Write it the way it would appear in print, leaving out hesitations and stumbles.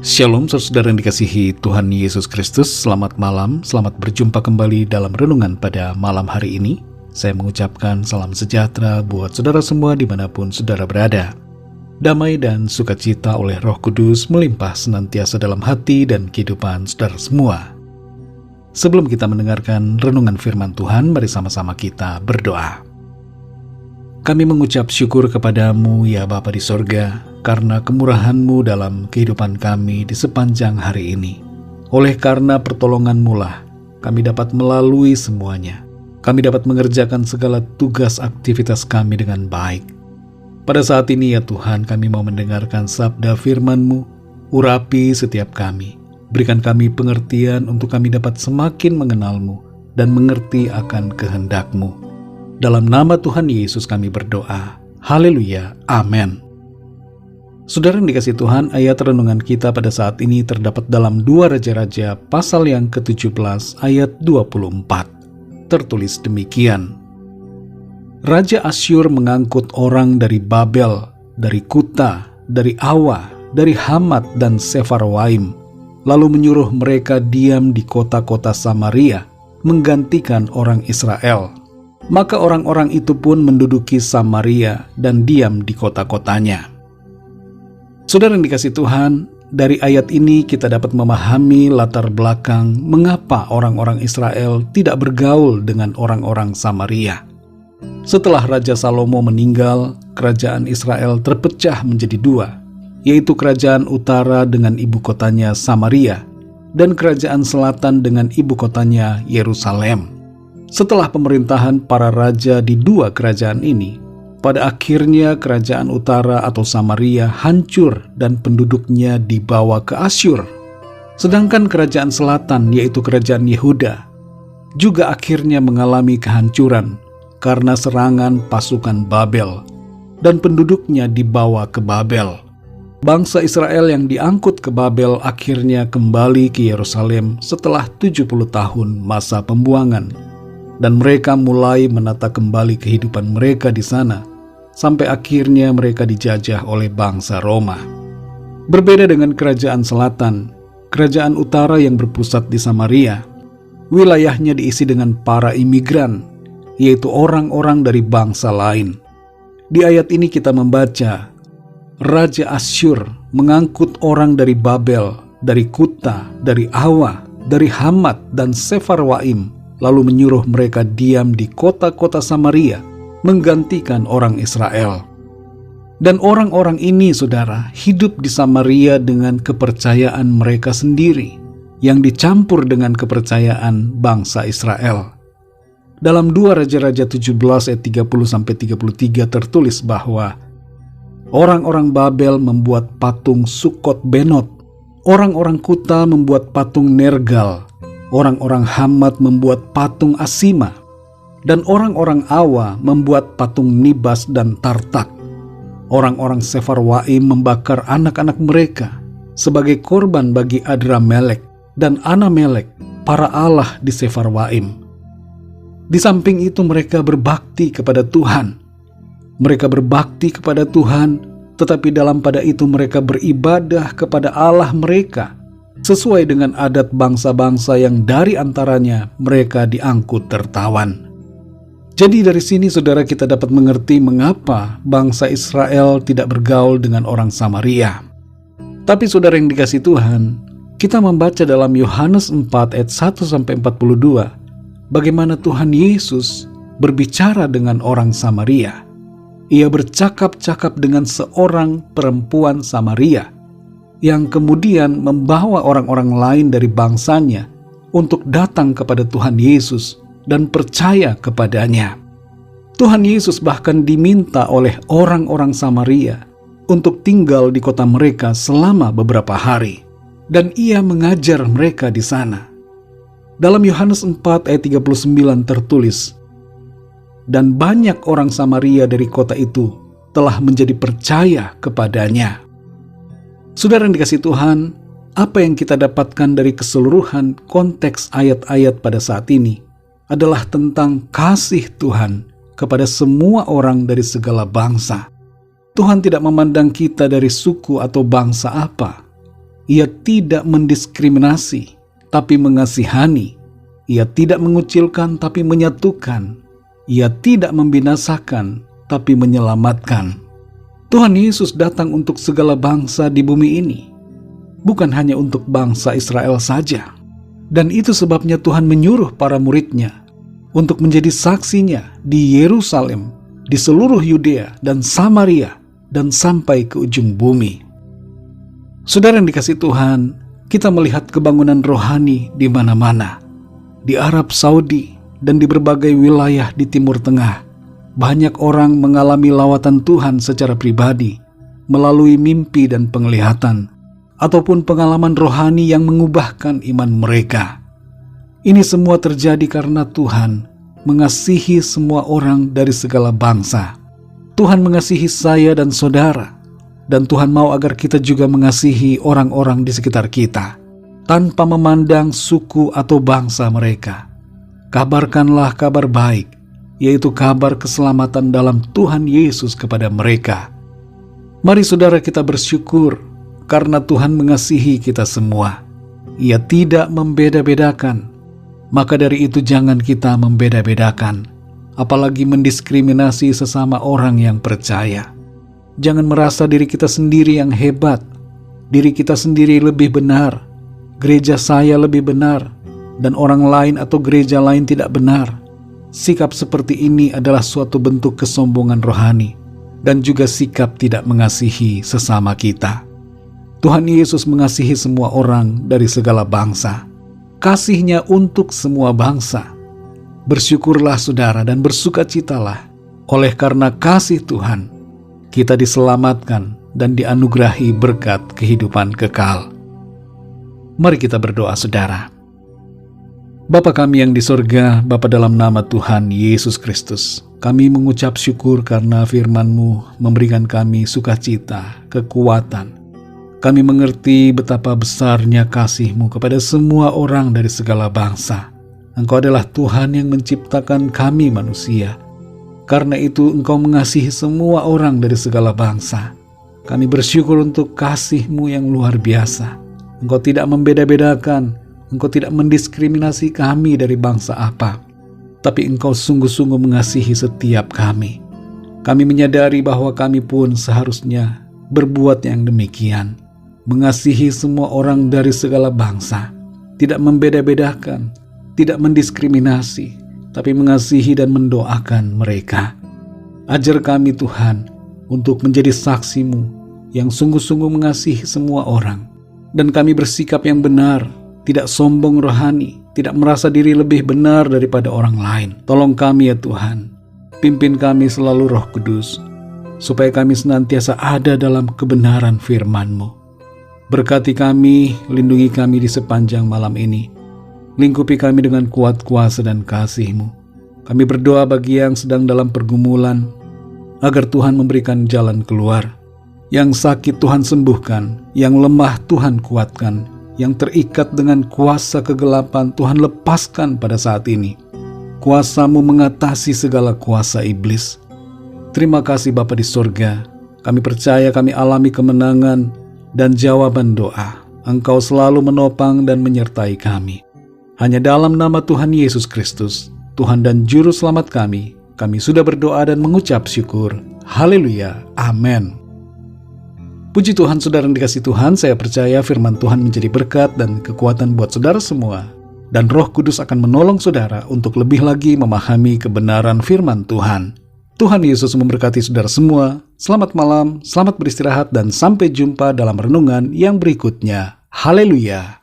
Shalom saudara yang dikasihi Tuhan Yesus Kristus. Selamat malam, selamat berjumpa kembali dalam renungan pada malam hari ini. Saya mengucapkan salam sejahtera buat saudara semua dimanapun saudara berada. Damai dan sukacita oleh Roh Kudus melimpah senantiasa dalam hati dan kehidupan saudara semua. Sebelum kita mendengarkan renungan firman Tuhan, mari sama-sama kita berdoa. Kami mengucap syukur kepadamu ya Bapa di sorga, karena kemurahan-Mu dalam kehidupan kami di sepanjang hari ini. Oleh karena pertolongan-Mu lah, kami dapat melalui semuanya. Kami dapat mengerjakan segala tugas aktivitas kami dengan baik. Pada saat ini ya Tuhan, kami mau mendengarkan sabda firman-Mu. Urapi setiap kami. Berikan kami pengertian untuk kami dapat semakin mengenal-Mu dan mengerti akan kehendak-Mu. Dalam nama Tuhan Yesus kami berdoa. Haleluya. Amin. Saudara yang dikasihi Tuhan, ayat renungan kita pada saat ini terdapat dalam 2 Raja-Raja pasal yang ke-17 ayat 24. Tertulis demikian. Raja Asyur mengangkut orang dari Babel, dari Kuta, dari Awa, dari Hamat dan Sefarwaim, lalu menyuruh mereka diam di kota-kota Samaria, menggantikan orang Israel. Maka orang-orang itu pun menduduki Samaria dan diam di kota-kotanya. Saudara yang dikasihi Tuhan, dari ayat ini kita dapat memahami latar belakang mengapa orang-orang Israel tidak bergaul dengan orang-orang Samaria. Setelah Raja Salomo meninggal, kerajaan Israel terpecah menjadi dua, yaitu kerajaan utara dengan ibu kotanya Samaria dan kerajaan selatan dengan ibu kotanya Yerusalem. Setelah pemerintahan para raja di dua kerajaan ini, pada akhirnya kerajaan utara atau Samaria hancur dan penduduknya dibawa ke Asyur. Sedangkan kerajaan selatan yaitu kerajaan Yehuda juga akhirnya mengalami kehancuran karena serangan pasukan Babel dan penduduknya dibawa ke Babel. Bangsa Israel yang diangkut ke Babel akhirnya kembali ke Yerusalem setelah 70 tahun masa pembuangan. Dan mereka mulai menata kembali kehidupan mereka di sana, sampai akhirnya mereka dijajah oleh bangsa Roma. Berbeda dengan kerajaan selatan, kerajaan utara yang berpusat di Samaria, wilayahnya diisi dengan para imigran, yaitu orang-orang dari bangsa lain. Di ayat ini kita membaca, Raja Asyur mengangkut orang dari Babel, dari Kuta, dari Awa, dari Hamat dan Sefarwaim, lalu menyuruh mereka diam di kota-kota Samaria, menggantikan orang Israel. Dan orang-orang ini, saudara, hidup di Samaria dengan kepercayaan mereka sendiri, yang dicampur dengan kepercayaan bangsa Israel. Dalam 2 Raja-Raja 17 ayat 30-33 tertulis bahwa orang-orang Babel membuat patung Sukot Benot, orang-orang Kuta membuat patung Nergal, orang-orang Hamat membuat patung Asima, dan orang-orang Awa membuat patung Nibas dan Tartak. Orang-orang Sefarwaim membakar anak-anak mereka sebagai korban bagi Adramelek dan Anamelek, para allah di Sefarwaim. Di samping itu mereka berbakti kepada Tuhan. Mereka berbakti kepada Tuhan, tetapi dalam pada itu mereka beribadah kepada Allah mereka, sesuai dengan adat bangsa-bangsa yang dari antaranya mereka diangkut tertawan. Jadi dari sini saudara kita dapat mengerti mengapa bangsa Israel tidak bergaul dengan orang Samaria. Tapi saudara yang dikasihi Tuhan, kita membaca dalam Yohanes 4 ayat 1-42, bagaimana Tuhan Yesus berbicara dengan orang Samaria. Ia bercakap-cakap dengan seorang perempuan Samaria, yang kemudian membawa orang-orang lain dari bangsanya untuk datang kepada Tuhan Yesus dan percaya kepadanya. Tuhan Yesus bahkan diminta oleh orang-orang Samaria untuk tinggal di kota mereka selama beberapa hari, dan ia mengajar mereka di sana. Dalam Yohanes 4 ayat 39 tertulis, dan banyak orang Samaria dari kota itu telah menjadi percaya kepadanya. Saudara yang dikasihi Tuhan, apa yang kita dapatkan dari keseluruhan konteks ayat-ayat pada saat ini adalah tentang kasih Tuhan kepada semua orang dari segala bangsa. Tuhan tidak memandang kita dari suku atau bangsa apa. Ia tidak mendiskriminasi, tapi mengasihani. Ia tidak mengucilkan, tapi menyatukan. Ia tidak membinasakan, tapi menyelamatkan. Tuhan Yesus datang untuk segala bangsa di bumi ini, bukan hanya untuk bangsa Israel saja. Dan itu sebabnya Tuhan menyuruh para murid-Nya untuk menjadi saksinya di Yerusalem, di seluruh Yudea dan Samaria, dan sampai ke ujung bumi. Saudara yang dikasihi Tuhan, kita melihat kebangunan rohani di mana-mana. Di Arab Saudi dan di berbagai wilayah di Timur Tengah, banyak orang mengalami lawatan Tuhan secara pribadi, melalui mimpi dan penglihatan, ataupun pengalaman rohani yang mengubahkan iman mereka. Ini semua terjadi karena Tuhan mengasihi semua orang dari segala bangsa. Tuhan mengasihi saya dan saudara, dan Tuhan mau agar kita juga mengasihi orang-orang di sekitar kita, tanpa memandang suku atau bangsa mereka. Kabarkanlah kabar baik, yaitu kabar keselamatan dalam Tuhan Yesus kepada mereka. Mari saudara kita bersyukur karena Tuhan mengasihi kita semua. Ia tidak membeda-bedakan. Maka dari itu jangan kita membeda-bedakan, apalagi mendiskriminasi sesama orang yang percaya. Jangan merasa diri kita sendiri yang hebat, diri kita sendiri lebih benar, gereja saya lebih benar, dan orang lain atau gereja lain tidak benar. Sikap seperti ini adalah suatu bentuk kesombongan rohani dan juga sikap tidak mengasihi sesama kita. Tuhan Yesus mengasihi semua orang dari segala bangsa. Kasih-Nya untuk semua bangsa. Bersyukurlah saudara dan bersukacitalah. Oleh karena kasih Tuhan, kita diselamatkan dan dianugerahi berkat kehidupan kekal. Mari kita berdoa saudara. Bapa kami yang di sorga, Bapa dalam nama Tuhan Yesus Kristus, kami mengucap syukur karena firman-Mu memberikan kami sukacita, kekuatan. Kami mengerti betapa besarnya kasih-Mu kepada semua orang dari segala bangsa. Engkau adalah Tuhan yang menciptakan kami manusia. Karena itu Engkau mengasihi semua orang dari segala bangsa. Kami bersyukur untuk kasih-Mu yang luar biasa. Engkau tidak membeda-bedakan, Engkau tidak mendiskriminasi kami dari bangsa apa, tapi Engkau sungguh-sungguh mengasihi setiap kami. Kami menyadari bahwa kami pun seharusnya berbuat yang demikian, mengasihi semua orang dari segala bangsa, tidak membeda-bedakan, tidak mendiskriminasi, tapi mengasihi dan mendoakan mereka. Ajar kami Tuhan untuk menjadi saksi-Mu yang sungguh-sungguh mengasihi semua orang, dan kami bersikap yang benar, tidak sombong rohani, tidak merasa diri lebih benar daripada orang lain. Tolong kami ya Tuhan, pimpin kami selalu Roh Kudus, supaya kami senantiasa ada dalam kebenaran firman-Mu. Berkati kami, lindungi kami di sepanjang malam ini. Lingkupi kami dengan kuat kuasa dan kasih-Mu. Kami berdoa bagi yang sedang dalam pergumulan, agar Tuhan memberikan jalan keluar. Yang sakit Tuhan sembuhkan, yang lemah Tuhan kuatkan, yang terikat dengan kuasa kegelapan Tuhan lepaskan pada saat ini. Kuasa-Mu mengatasi segala kuasa iblis. Terima kasih Bapa di sorga. Kami percaya kami alami kemenangan dan jawaban doa. Engkau selalu menopang dan menyertai kami. Hanya dalam nama Tuhan Yesus Kristus, Tuhan dan Juru Selamat kami sudah berdoa dan mengucap syukur. Haleluya. Amin. Puji Tuhan saudara yang dikasihi Tuhan, saya percaya firman Tuhan menjadi berkat dan kekuatan buat saudara semua. Dan Roh Kudus akan menolong saudara untuk lebih lagi memahami kebenaran firman Tuhan. Tuhan Yesus memberkati saudara semua. Selamat malam, selamat beristirahat, dan sampai jumpa dalam renungan yang berikutnya. Haleluya.